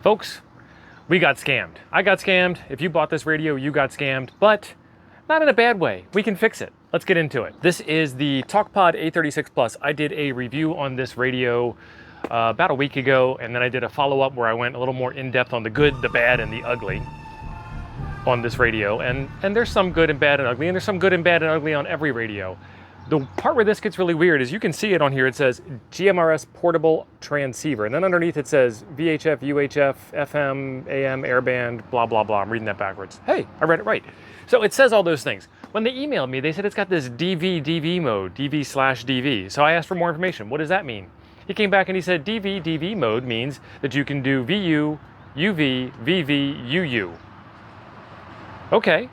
Folks, we got scammed. I got scammed. If you bought this radio, you got scammed, but not in a bad way. We can fix it. Let's get into it. This is the Talkpod A36Plus. I did a review on this radio about a week ago, and then I did a follow-up where I went a little more in-depth on the good, the bad, and the ugly on this radio. And there's some good and bad and ugly, and there's some good and bad and ugly on every radio. The part where this gets really weird is you can see it on here. It says GMRS portable transceiver. And then underneath it says VHF, UHF, FM, AM, airband, blah, blah, blah. I'm reading that backwards. Hey, I read it right. So it says all those things. When they emailed me, they said it's got this DVDV mode, DV/DV. So I asked for more information. What does that mean? He came back and he said DVDV mode means that you can do VU, UV, VV, UU. Okay.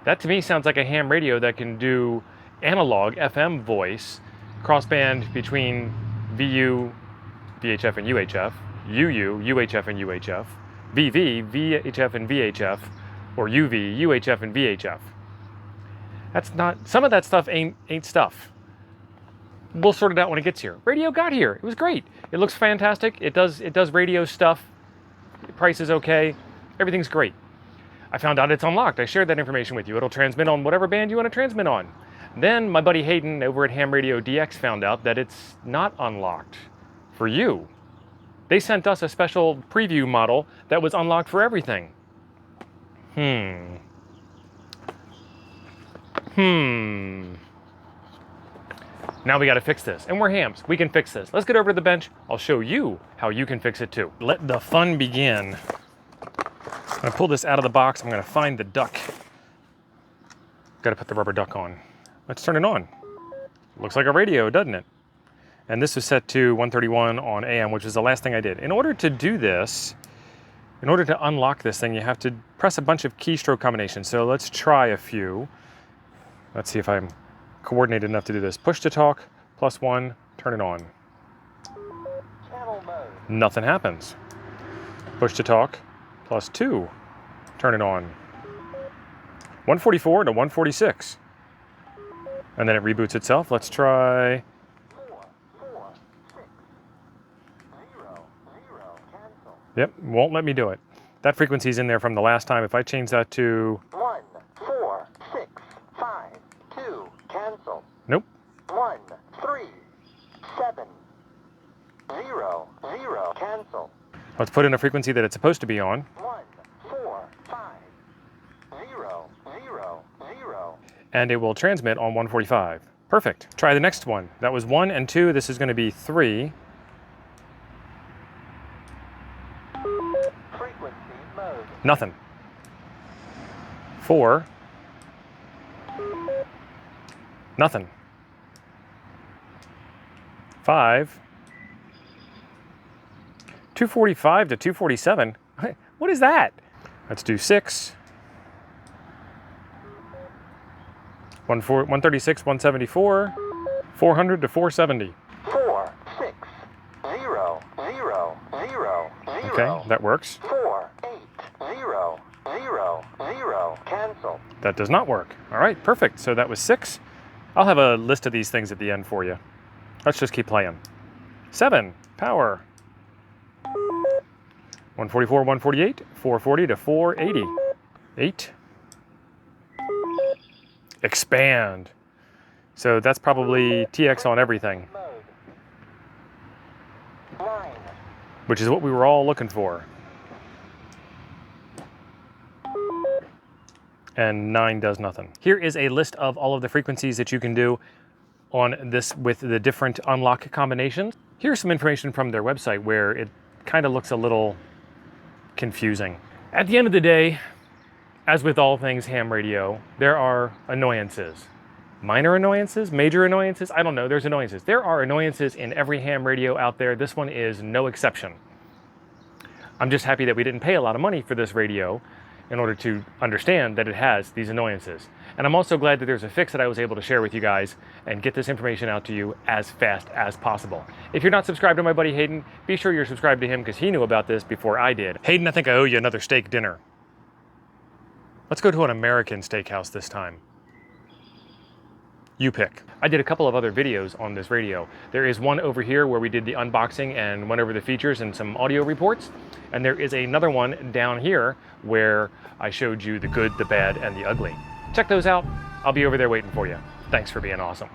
That to me sounds like a ham radio that can do analog FM voice, crossband between VU, VHF and UHF, UU, UHF and UHF, VV, VHF and VHF, or UV, UHF and VHF. That's not, some of that stuff ain't stuff. We'll sort it out when it gets here. Radio got here. It was great. It looks fantastic. It does radio stuff. The price is okay. Everything's great. I found out it's unlocked. I shared that information with you. It'll transmit on whatever band you want to transmit on. Then my buddy Hayden over at Ham Radio DX found out that it's not unlocked for you. They sent us a special preview model that was unlocked for everything. Now we got to fix this. And we're hams. We can fix this. Let's get over to the bench. I'll show you how you can fix it too. Let the fun begin. I'm gonna pull this out of the box. I'm gonna find the duck. Gotta put the rubber duck on. Let's turn it on. Looks like a radio, doesn't it? And this was set to 131 on AM, which is the last thing I did. In order to do this, in order to unlock this thing, you have to press a bunch of keystroke combinations. So let's try a few. Let's see if I'm coordinated enough to do this. Push to talk, +1, turn it on. Channel mode. Nothing happens. Push to talk, +2, turn it on. 144 to 146. And then it reboots itself. Let's try 4, 6, 0, 0, cancel. Yep, won't let me do it. That frequency's in there from the last time. If I change that to 1, 4, 6, 5, 2, cancel. nope. 1, 3, 7, 0, 0, cancel. Let's put in a frequency that it's supposed to be on. 1, 4, 5, 0, 0, 0. And it will transmit on 145. Perfect. Try the next one. That was 1 and 2. This is going to be 3. Frequency mode. Nothing. 4. Nothing. 5. 245 to 247. What is that? Let's do 6. 136, 174. 400 to 470. 4, 6, 0, 0, 0, 0. Okay, that works. 4, 8, 0, 0, 0, cancel. That does not work. All right, perfect. So that was 6. I'll have a list of these things at the end for you. Let's just keep playing. 7, power. 144, 148, 440 to 480. 8. Expand. So that's probably TX on everything, Mode. 9, which is what we were all looking for. And 9 does nothing. Here is a list of all of the frequencies that you can do on this with the different unlock combinations. Here's some information from their website where it kind of looks a little confusing. At the end of the day, as with all things ham radio, there are annoyances. Minor annoyances, major annoyances, I don't know, there's annoyances. There are annoyances in every ham radio out there. This one is no exception. I'm just happy that we didn't pay a lot of money for this radio in order to understand that it has these annoyances. And I'm also glad that there's a fix that I was able to share with you guys and get this information out to you as fast as possible. If you're not subscribed to my buddy Hayden, be sure you're subscribed to him because he knew about this before I did. Hayden, I think I owe you another steak dinner. Let's go to an American steakhouse this time. You pick. I did a couple of other videos on this radio. There is one over here where we did the unboxing and went over the features and some audio reports. And there is another one down here where I showed you the good, the bad, and the ugly. Check those out. I'll be over there waiting for you. Thanks for being awesome.